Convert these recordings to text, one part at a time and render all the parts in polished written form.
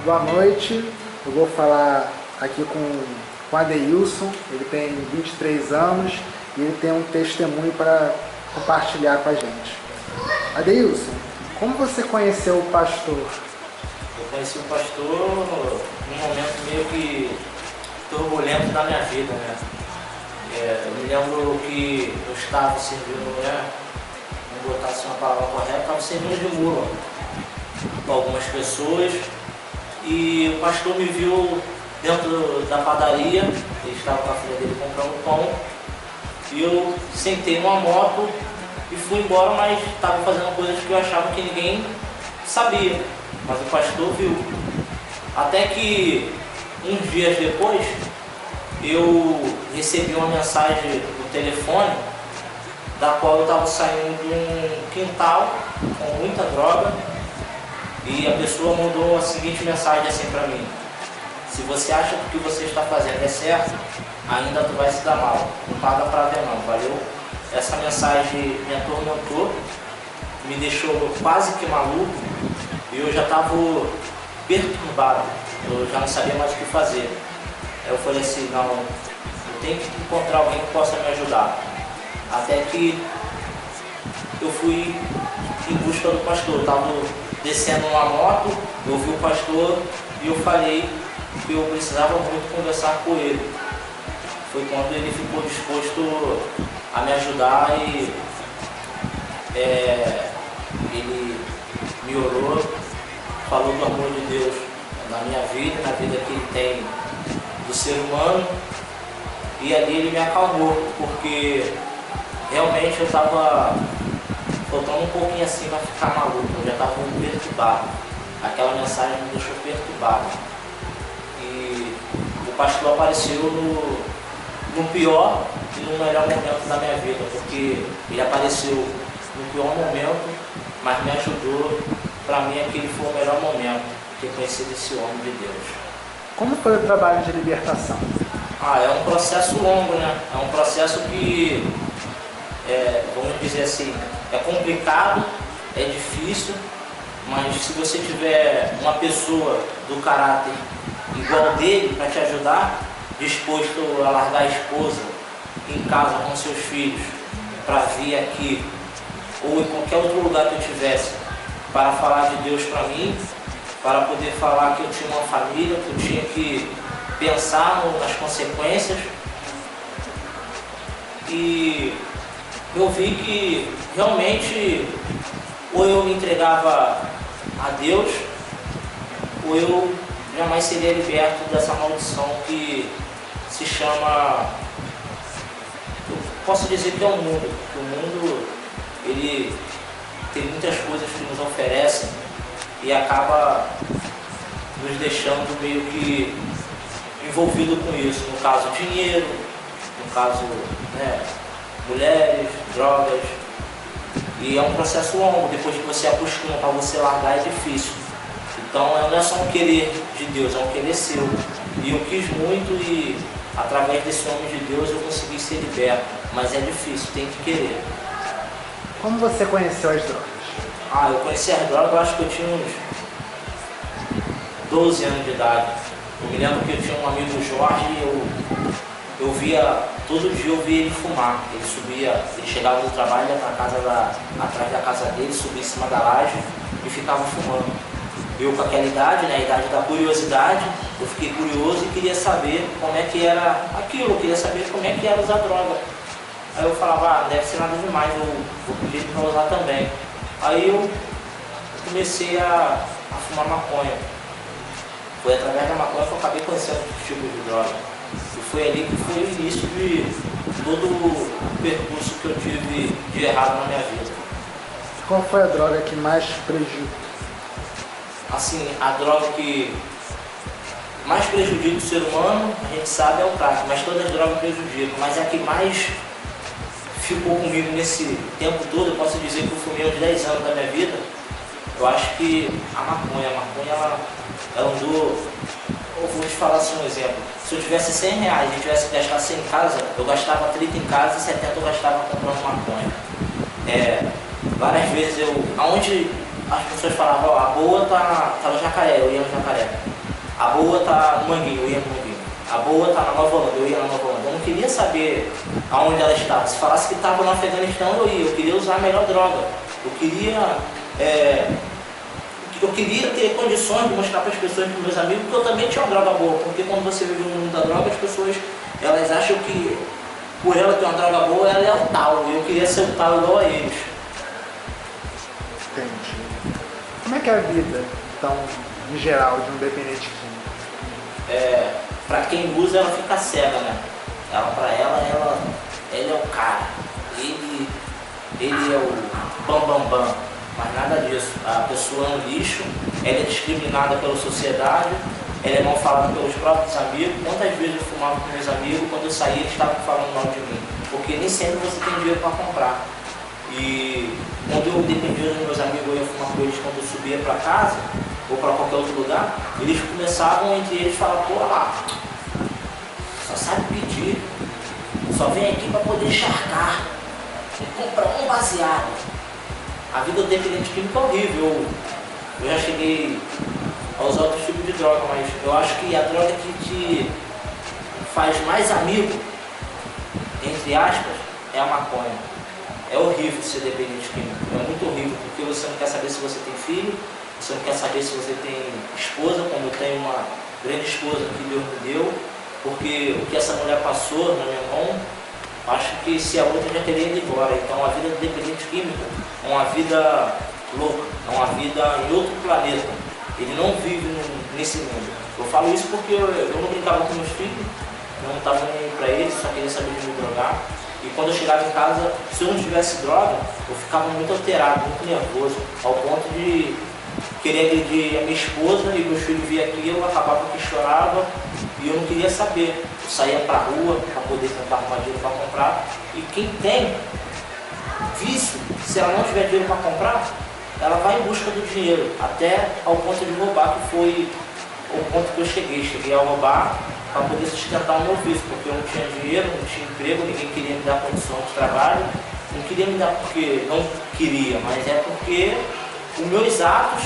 Boa noite, eu vou falar aqui com Adeilson, ele tem 23 anos e ele tem um testemunho para compartilhar com a gente. Adeilson, como você conheceu o pastor? Eu conheci o pastor num momento meio que turbulento da minha vida, né? Eu me lembro que eu estava servindo, né? Vamos botar assim uma palavra correta, estava servindo de mula com algumas pessoas e o pastor me viu dentro da padaria, ele estava com a filha dele comprando pão e eu sentei numa moto e fui embora, mas estava fazendo coisas que eu achava que ninguém sabia, mas o pastor viu. Até que uns dias depois eu recebi uma mensagem no telefone da qual eu estava saindo de um quintal com muita droga e a pessoa mandou a seguinte mensagem assim para mim: se você acha que o que você está fazendo é certo, ainda tu vai se dar mal, não paga para ver não, valeu? Essa mensagem me atormentou, me deixou quase que maluco e eu já estava perturbado, eu já não sabia mais o que fazer. Aí eu falei assim, não, eu tenho que encontrar alguém que possa me ajudar. Até que eu fui em busca do pastor, eu estava descendo uma moto, eu vi o pastor e eu falei que eu precisava muito conversar com ele. Foi quando ele ficou disposto a me ajudar e ele me orou, falou do amor de Deus na minha vida, na vida que ele tem do ser humano, e ali ele me acalmou, porque realmente eu estava faltando um pouquinho assim para ficar maluco, eu já estava muito perturbado, aquela mensagem me deixou perturbado, e o pastor apareceu no pior e no melhor momento da minha vida, porque ele apareceu no pior momento, mas me ajudou. Para mim aquele foi o melhor momento, ter conhecido esse homem de Deus. Como foi o trabalho de libertação? É um processo longo, né? É um processo que, vamos dizer assim, é complicado, é difícil, mas se você tiver uma pessoa do caráter igual dele para te ajudar, disposto a largar a esposa em casa com seus filhos para vir aqui ou em qualquer outro lugar que eu tivesse para falar de Deus para mim, para poder falar que eu tinha uma família, que eu tinha que pensar nas consequências, e eu vi que realmente ou eu me entregava a Deus ou eu jamais seria liberto dessa maldição que se chama, eu posso dizer que é o mundo, que o mundo ele tem muitas coisas que nos oferecem e acaba nos deixando meio que envolvido com isso, no caso dinheiro, no caso mulheres, drogas, e é um processo longo, depois que você acostuma, para você largar é difícil. Então não é só um querer de Deus, é um querer seu. E eu quis muito e através desse homem de Deus eu consegui ser liberto. Mas é difícil, tem que querer. Como você conheceu as drogas? Eu conheci as drogas, eu acho que eu tinha uns 12 anos de idade. Eu me lembro que eu tinha um amigo Jorge e eu via, todo dia eu via ele fumar. Ele subia, ele chegava do trabalho, ia para casa atrás da casa dele, subia em cima da laje e ficava fumando. Eu com aquela idade, né, a idade da curiosidade, eu fiquei curioso e queria saber como é que era aquilo, eu queria saber como é que era usar droga. Aí eu falava, deve ser nada demais, eu vou pedir para usar também. Aí eu comecei a fumar maconha. Foi através da maconha que eu acabei conhecendo outros tipos de droga. E foi ali que foi o início de todo o percurso que eu tive de errado na minha vida. Qual foi a droga que mais prejudicou? Assim, a droga que mais prejudica o ser humano, a gente sabe, é o crack, mas todas as drogas prejudicam, mas a que mais ficou comigo nesse tempo todo, eu posso dizer que eu fumei uns 10 anos da minha vida, eu acho que a maconha ela andou, eu vou te falar assim um exemplo, se eu tivesse 100 reais e tivesse que gastar 100 em casa, eu gastava 30 em casa e 70 eu gastava comprando maconha. Várias vezes as pessoas falavam, ó, a boa tá no Jacaré, eu ia no Jacaré. A boa tá no Manguinho, eu ia no Manguinho. A boa tá na Nova Holanda, eu ia na Nova Holanda. Eu não queria saber aonde ela estava. Se falasse que estava no Afeganistão, eu ia. Eu queria usar a melhor droga. Eu queria ter condições de mostrar para as pessoas, para os meus amigos, que eu também tinha uma droga boa. Porque quando você vive no mundo da droga, as pessoas elas acham que por ela ter uma droga boa, ela é o tal. E eu queria ser o tal igual a eles. Entendi. Como é que é a vida, então, em geral, de um dependente químico? Para quem usa, ela fica cega, né? Ele é o cara. Ele é o bam. Mas nada disso. A pessoa é um lixo, ela é discriminada pela sociedade, ela é mal falada pelos próprios amigos. Quantas vezes eu fumava com meus amigos, quando eu saía eles estavam falando mal de mim? Porque nem sempre você tem dinheiro para comprar. E quando eu dependia dos meus amigos, eu ia fumar com eles quando eu subia para casa, ou para qualquer outro lugar, eles começavam entre eles a falar, pô lá, só sabe pedir, só vem aqui para poder encharcar, compra um baseado. A vida do dependente químico é horrível. Eu já cheguei a usar outros tipos de droga, mas eu acho que a droga que te faz mais amigo, entre aspas, é a maconha. É horrível ser dependente químico. É muito horrível, porque você não quer saber se você tem filho, você não quer saber se você tem esposa, como eu tenho uma grande esposa que Deus me deu, porque o que essa mulher passou na minha mão, acho que se a outra já teria ido embora. Então a vida do dependente químico é uma vida louca, é uma vida em outro planeta. Ele não vive nesse mundo. Eu falo isso porque eu não brincava com meus filhos, não estava nem para eles, só queria saber de me drogar. E quando eu chegava em casa, se eu não tivesse droga, eu ficava muito alterado, muito nervoso, ao ponto de querer agredir a minha esposa, e meus filhos via aquilo, eu acabava que chorava e eu não queria saber. Eu saía para a rua para poder tentar arrumar dinheiro para comprar. E quem tem vício, se ela não tiver dinheiro para comprar, ela vai em busca do dinheiro, até ao ponto de roubar, que foi o ponto que eu cheguei. Cheguei a roubar para poder sustentar o meu vício, porque eu não tinha dinheiro, não tinha emprego, ninguém queria me dar condições de trabalho. Não queria me dar porque não queria, mas é porque os meus atos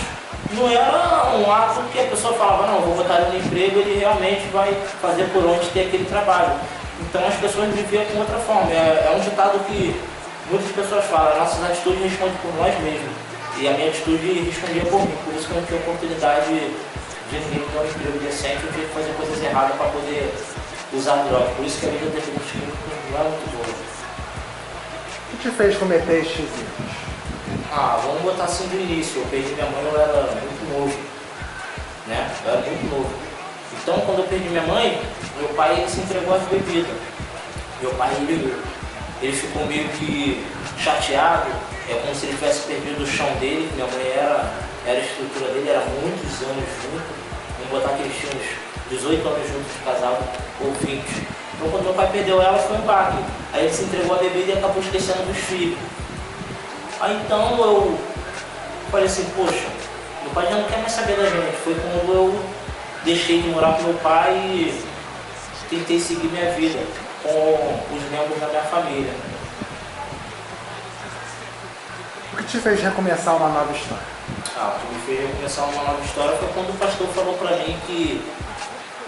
não era um ato que a pessoa falava, não, vou botar ele no emprego, ele realmente vai fazer por onde ter aquele trabalho. Então as pessoas viviam com outra forma. É um ditado que muitas pessoas falam, nossas atitudes respondem por nós mesmos. E a minha atitude respondia por mim, por isso que eu não tinha oportunidade de ninguém me dar um emprego decente, eu tinha que fazer coisas erradas para poder usar droga. Por isso que a vida do dependente químico não é muito boa. O que te fez cometer estes erros? Vamos botar assim do início. Eu perdi minha mãe, eu era muito novo, né? Eu era muito novo. Então, quando eu perdi minha mãe, meu pai se entregou às bebidas. Meu pai, ele ficou meio que chateado, é como se ele tivesse perdido o chão dele. Minha mãe era a estrutura dele, era muitos anos juntos. Vamos botar que eles tinham uns 18 anos juntos de casado, ou 20. Então, quando meu pai perdeu ela, foi um baque. Aí ele se entregou à bebida e acabou esquecendo dos filhos. Aí então eu falei assim, poxa, meu pai já não quer mais saber da gente. Foi quando eu deixei de morar com meu pai e tentei seguir minha vida com os membros da minha família. O que te fez recomeçar uma nova história? O que me fez recomeçar uma nova história foi quando o pastor falou para mim que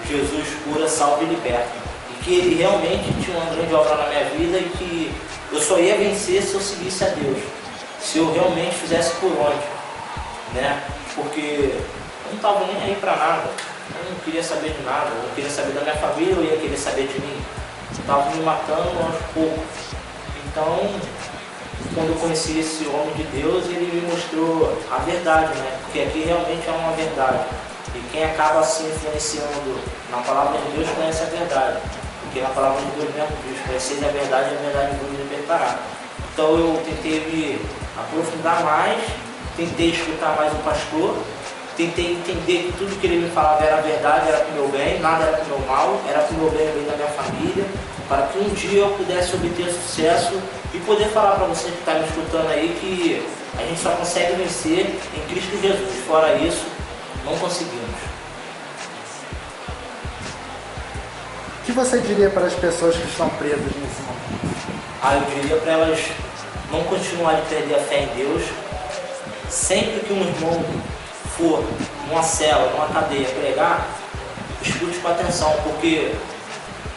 Jesus cura, salva e liberta. E que ele realmente tinha uma grande obra na minha vida e que eu só ia vencer se eu seguisse a Deus. Se eu realmente fizesse por onde, né? Porque eu não estava nem aí para nada, eu não queria saber de nada, eu não queria saber da minha família, eu ia querer saber de mim. Estava me matando aos poucos. Então, quando eu conheci esse homem de Deus, ele me mostrou a verdade, né? Porque aqui realmente é uma verdade. E quem acaba se influenciando na palavra de Deus conhece a verdade. Porque na palavra de Deus mesmo diz, conheceis a verdade vos libertará. Então eu tentei me aprofundar mais, tentei escutar mais o pastor, tentei entender que tudo que ele me falava era verdade, era para o meu bem, nada era para o meu mal, era para o meu bem e o bem da minha família, para que um dia eu pudesse obter sucesso e poder falar para você que está me escutando aí que a gente só consegue vencer em Cristo Jesus. Fora isso, não conseguimos. O que você diria para as pessoas que estão presas nesse momento? Eu diria para elas não continuarem a perder a fé em Deus, sempre que um irmão for numa cela, numa cadeia pregar, escute com atenção, porque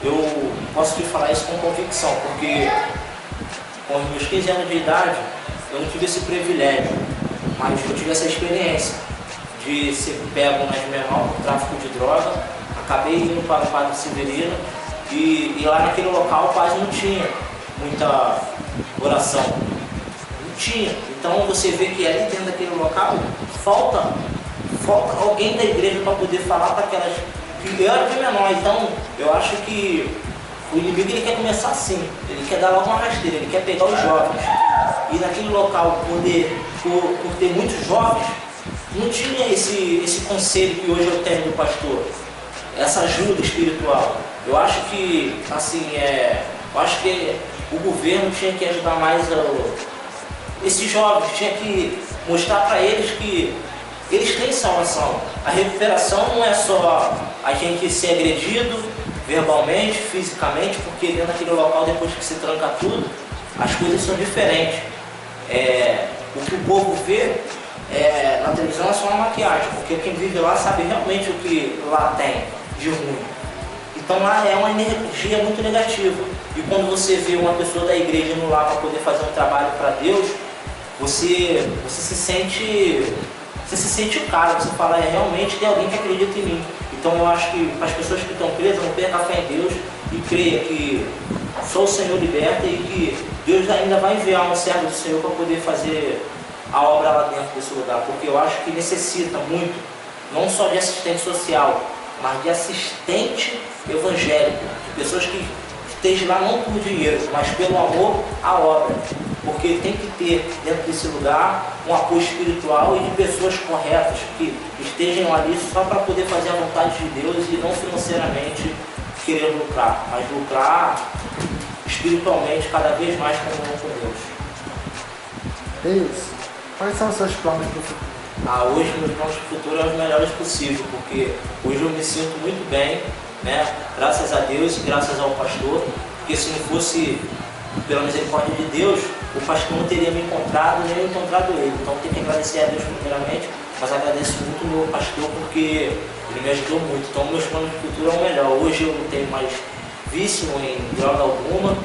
eu posso te falar isso com convicção, porque com os meus 15 anos de idade eu não tive esse privilégio, mas eu tive essa experiência de ser pego nas menor por tráfico de droga. Acabei indo para o Padre Severino e lá naquele local quase não tinha muita oração, não tinha. Então você vê que ali dentro daquele local falta alguém da igreja para poder falar para aquelas que eu era de menor. Então eu acho que o inimigo ele quer começar assim, ele quer dar logo uma rasteira, ele quer pegar os jovens. E naquele local, por ter muitos jovens, não tinha esse conselho que hoje eu tenho do pastor, essa ajuda espiritual. Eu acho que, assim, eu acho que o governo tinha que ajudar mais esses jovens, tinha que mostrar para eles que eles têm salvação. A recuperação não é só a gente ser agredido verbalmente, fisicamente, porque dentro daquele local, depois que se tranca tudo, as coisas são diferentes. O que o povo vê na televisão é só uma maquiagem, porque quem vive lá sabe realmente o que lá tem de ruim. Então lá é uma energia muito negativa. E quando você vê uma pessoa da igreja indo lá para poder fazer um trabalho para Deus, você se sente o cara, você fala, realmente tem alguém que acredita em mim. Então eu acho que para as pessoas que estão presas, não perca a fé em Deus e creia que só o Senhor liberta e que Deus ainda vai enviar um servo do Senhor para poder fazer a obra lá dentro desse lugar, porque eu acho que necessita muito, não só de assistente social, mas de assistente evangélico, de pessoas que estejam lá não por dinheiro, mas pelo amor à obra, porque tem que ter dentro desse lugar um apoio espiritual e de pessoas corretas que estejam ali só para poder fazer a vontade de Deus e não financeiramente querer lucrar, mas lucrar espiritualmente cada vez mais com Deus. Deus, quais são os seus planos para o futuro? Hoje meus planos para o futuro são os melhores possíveis, porque hoje eu me sinto muito bem, né? Graças a Deus e graças ao pastor, porque se não fosse pela misericórdia de Deus, o pastor não teria me encontrado, nem eu encontrado ele. Então tenho que agradecer a Deus primeiramente, mas agradeço muito o meu pastor porque ele me ajudou muito. Então meus planos de futuro é o melhor. Hoje eu não tenho mais vício em droga alguma.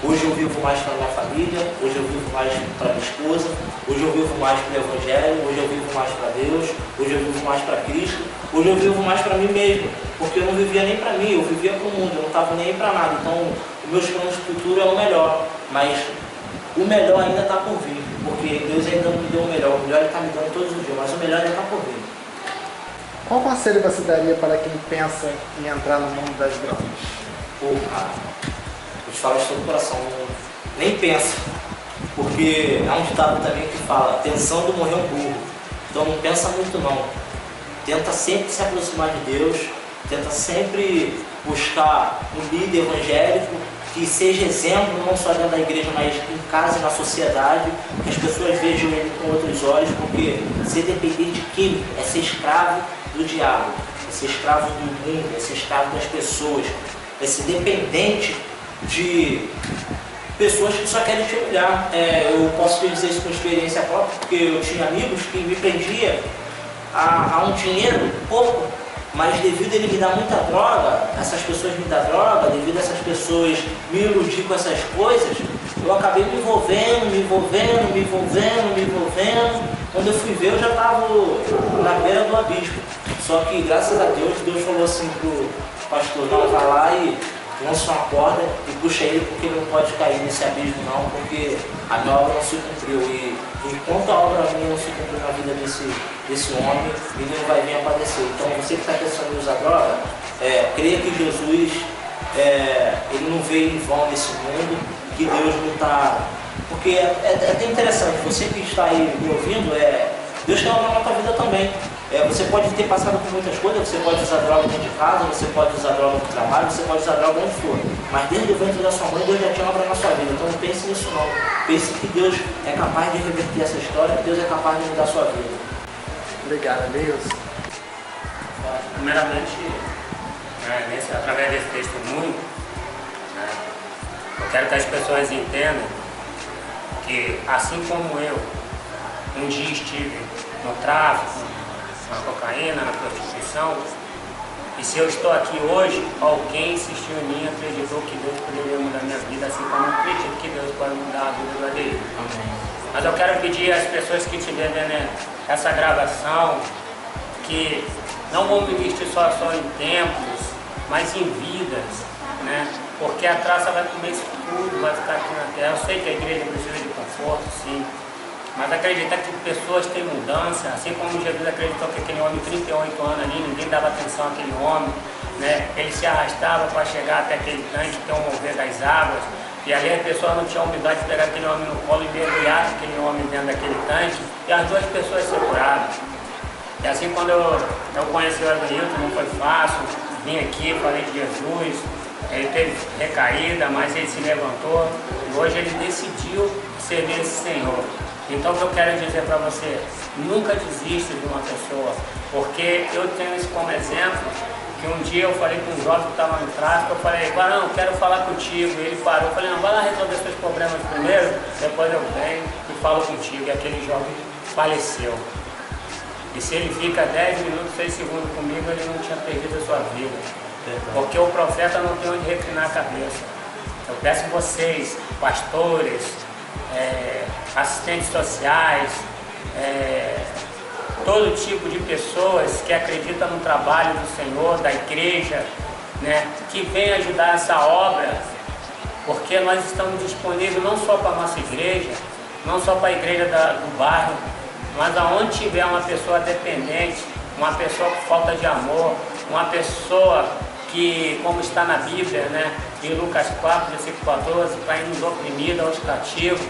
Hoje eu vivo mais para a minha família, hoje eu vivo mais para minha esposa, hoje eu vivo mais para o Evangelho, hoje eu vivo mais para Deus, hoje eu vivo mais para Cristo, hoje eu vivo mais para mim mesmo, porque eu não vivia nem para mim, eu vivia para o mundo, eu não estava nem aí para nada. Então, os meus planos de futuro é o melhor, mas o melhor ainda está por vir, porque Deus ainda não me deu o melhor ele está me dando todos os dias, mas o melhor ainda está por vir. Qual conselho você daria para quem pensa em entrar no mundo das drogas? Eu te falo de todo o coração, nem pensa, porque há um ditado também que fala, pensando morreu um burro, então não pensa muito não, tenta sempre se aproximar de Deus, tenta sempre buscar um líder evangélico que seja exemplo não só dentro da igreja, mas em casa e na sociedade, que as pessoas vejam ele com outros olhos, porque ser dependente de química é ser escravo do diabo, é ser escravo do mundo, é ser escravo das pessoas, é ser dependente de pessoas que só querem te humilhar. Eu posso te dizer isso com experiência própria, porque eu tinha amigos que me prendiam a um dinheiro pouco, mas devido a ele me dar muita droga, essas pessoas me dar droga, devido a essas pessoas me iludir com essas coisas, eu acabei me envolvendo. Quando eu fui ver, eu já estava na beira do abismo. Só que graças a Deus, Deus falou assim pro pastor, não, vai lá e lança uma corda e puxa ele, porque ele não pode cair nesse abismo não, porque a minha obra não se cumpriu. E enquanto a obra minha não se cumpriu na vida desse homem, ele não vai vir a padecer. Então você que está pensando em usar droga, creia que Jesus, ele não veio em vão nesse mundo, que Deus não está... Porque é até interessante, você que está aí me ouvindo, Deus tem uma obra na tua vida também. Você pode ter passado por muitas coisas, você pode usar droga dentro de casa, você pode usar droga no trabalho, você pode usar droga onde for. Mas desde o ventre da sua mãe, Deus já tinha uma obra na sua vida. Então não pense nisso não. Pense que Deus é capaz de reverter essa história, que Deus é capaz de mudar a sua vida. Obrigado, Deus. Primeiramente, através desse testemunho, eu quero que as pessoas entendam que, assim como eu, Um dia estive no tráfico, na cocaína, na prostituição. E se eu estou aqui hoje, alguém insistiu em mim, acreditou que Deus poderia mudar minha vida, assim como eu acredito que Deus pode mudar a vida do Adeilton. Mas eu quero pedir às pessoas que estiverem vendo essa gravação, que não vão me investir só em templos, mas em vidas, né? Porque a traça vai comer isso tudo, vai ficar aqui na terra. Eu sei que a igreja precisa de conforto, sim. Mas acreditar que pessoas têm mudança, assim como Jesus acreditou que aquele homem, 38 anos ali, ninguém dava atenção àquele homem, né? Ele se arrastava para chegar até aquele tanque, que é o mover das águas, e ali a pessoa não tinha a humildade de pegar aquele homem no colo e mergulhar aquele homem dentro daquele tanque, e as duas pessoas se curaram. E assim, quando eu conheci o Adeilton, não foi fácil, vim aqui, falei de Jesus, ele teve recaída, mas ele se levantou, e hoje ele decidiu servir esse Senhor. Então o que eu quero dizer para você, nunca desista de uma pessoa, porque eu tenho isso como exemplo, que um dia eu falei com um jovem que estava no tráfico, eu falei, Barão, quero falar contigo, e ele parou, eu falei, não, vai lá resolver seus problemas primeiro, depois eu venho e falo contigo, e aquele jovem faleceu. E se ele fica 10 minutos, 6 segundos comigo, ele não tinha perdido a sua vida, porque o profeta não tem onde reclinar a cabeça. Eu peço vocês, pastores, assistentes sociais, todo tipo de pessoas que acreditam no trabalho do Senhor, da igreja, né, que venham ajudar essa obra, porque nós estamos disponíveis não só para a nossa igreja, não só para a igreja do bairro, mas aonde tiver uma pessoa dependente, uma pessoa com falta de amor, uma pessoa que, como está na Bíblia, né, em Lucas 4, versículo 14, está indo oprimido aos cativos,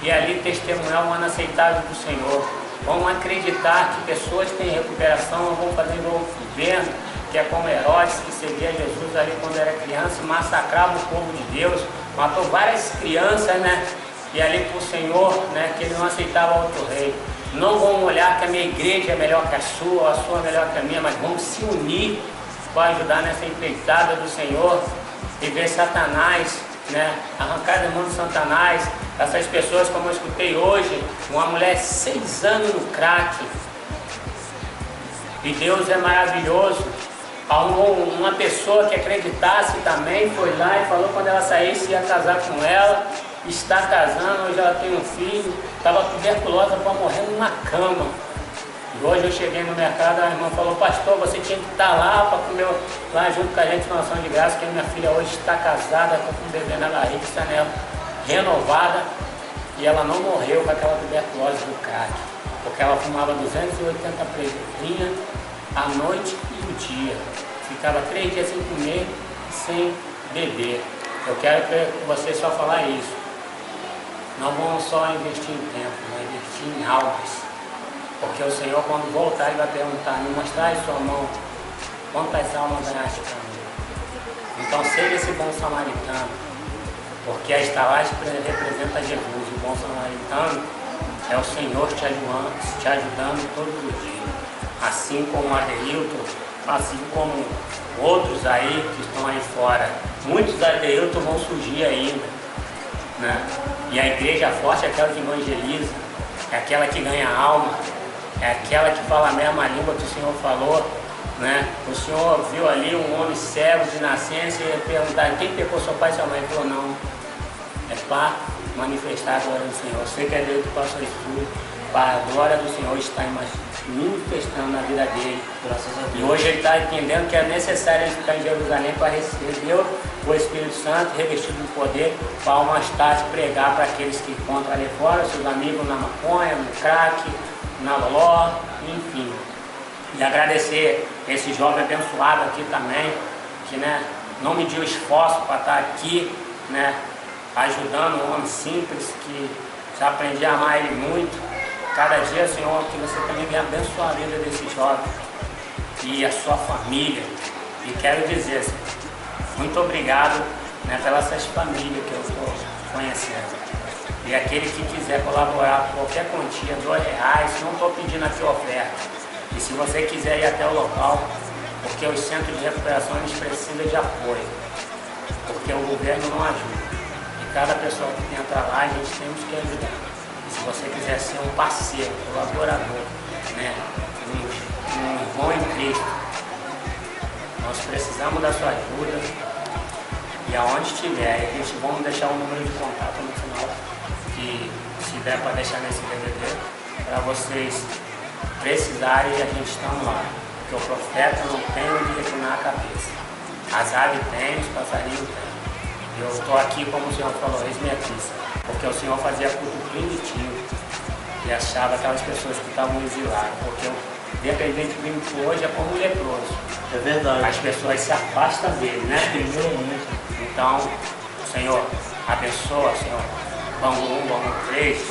e ali testemunhar o ano aceitável do Senhor. Vamos acreditar que pessoas têm recuperação, não vão fazer igual o governo, que é como Herodes, que seguia Jesus ali quando era criança, e massacrava o povo de Deus, matou várias crianças, né, e ali para o Senhor, né, que ele não aceitava outro rei. Não vamos olhar que a minha igreja é melhor que a sua é melhor que a minha, mas vamos se unir para ajudar nessa empreitada do Senhor e ver Satanás, né, arrancar da mão de Satanás, essas pessoas, como eu escutei hoje, uma mulher 6 anos no crack, e Deus é maravilhoso. Uma pessoa que acreditasse também foi lá e falou quando ela saísse ia casar com ela, está casando, hoje ela tem um filho, estava tuberculosa para morrer numa cama. E hoje eu cheguei no mercado, a irmã falou, pastor, você tinha que estar lá para comer lá junto com a gente uma ação de graça, que a minha filha hoje está casada, com um bebê na barriga, está nela, renovada, e ela não morreu com aquela tuberculose do crack, porque ela fumava 280 pretinhas à noite e o dia, ficava 3 dias sem comer, sem beber. Eu quero que você só falar isso. Não vamos só investir em tempo, mas investir em almas. Porque o Senhor, quando voltar, Ele vai perguntar, me mostrar em sua mão quantas almas ganhaste para mim. Então seja esse bom samaritano, porque a estalagem representa Jesus. O bom samaritano é o Senhor te ajudando todos os dias. Assim como o Adeilton, assim como outros aí que estão aí fora. Muitos Adeilton vão surgir ainda, né? E a igreja forte é aquela que evangeliza, é aquela que ganha alma, é aquela que fala a mesma língua que o Senhor falou, né? O Senhor viu ali um homem cego de nascença e perguntar quem pecou, seu pai e sua mãe? Ele falou, não, é para manifestar a glória do Senhor. Eu sei que é Deus que passou isso tudo, para a glória do Senhor estar manifestando na vida dele. Graças a Deus. E hoje ele está entendendo que é necessário ele ficar em Jerusalém para receber o Espírito Santo, revestido de poder, para mais tarde pregar para aqueles que encontram ali fora, seus amigos na maconha, no crack, na ló, enfim. E agradecer esse jovem abençoado aqui também, que, né, não mediu esforço para estar aqui, né, ajudando um homem simples que já aprendi a amar ele muito. Cada dia, Senhor, que você também venha abençoar a vida desse jovem e a sua família. E quero dizer, Senhor, muito obrigado, né, pelas essas famílias que eu estou conhecendo. E aquele que quiser colaborar com qualquer quantia, R$2, não estou pedindo aqui oferta. E se você quiser ir até o local, porque os centros de recuperação eles precisam de apoio, porque o governo não ajuda. E cada pessoa que entra lá, a gente temos que ajudar. E se se você quiser ser um parceiro, colaborador, né, um irmão em Cristo, nós precisamos da sua ajuda. E aonde estiver, a gente vamos deixar um número de contato no final, que se der para deixar nesse DVD, para vocês precisarem e a gente está lá. Porque o profeta não tem onde reclinar a cabeça. As aves têm, os passarinhos têm. Eu estou aqui, como o Senhor falou, ex-metrista, porque o Senhor fazia culto primitivo e achava aquelas pessoas que estavam exiladas, porque o dependente primitivo hoje é como um leproso. É verdade. As pessoas se afastam dele, né? Então, Senhor, abençoa, Senhor, Bangu 1, Bangu 3,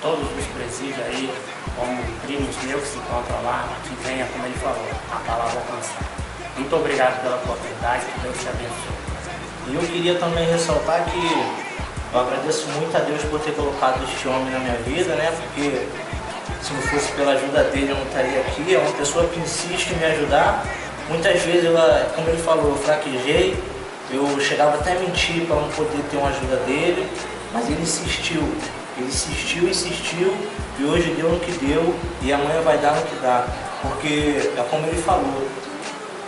todos os presídios aí, como primos meus que se encontram lá, que venha, como ele falou, a palavra alcançar. Muito obrigado pela oportunidade, que Deus te abençoe. E eu queria também ressaltar que eu agradeço muito a Deus por ter colocado este homem na minha vida, né? Porque se não fosse pela ajuda dele eu não estaria aqui. É uma pessoa que insiste em me ajudar. Muitas vezes, como ele falou, eu fraquejei, eu chegava até a mentir para não poder ter uma ajuda dele, mas ele insistiu, e hoje deu no que deu e amanhã vai dar no que dá. Porque é como ele falou,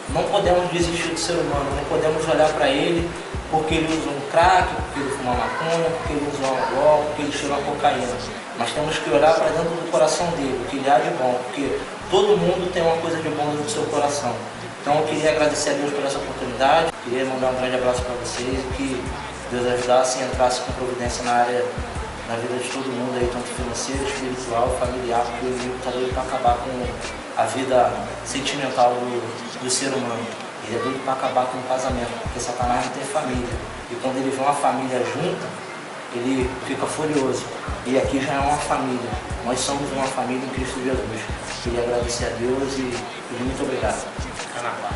não podemos desistir do ser humano, não podemos olhar para ele porque ele usa um crack, porque ele fuma maconha, porque ele usa um álcool, porque ele cheira uma cocaína. Mas temos que olhar para dentro do coração dele, o que ele há de bom, porque todo mundo tem uma coisa de bom dentro do seu coração. Então eu queria agradecer a Deus por essa oportunidade, queria mandar um grande abraço para vocês e que Deus ajudasse e entrasse com providência na vida de todo mundo aí, tanto financeiro, espiritual, familiar, porque o inimigo está doido para acabar com a vida sentimental do ser humano. Ele é doido para acabar com o casamento, porque Satanás não tem família. E quando ele vê uma família junta, ele fica furioso. E aqui já é uma família. Nós somos uma família em Cristo Jesus. Queria agradecer a Deus e muito obrigado. Fica na paz.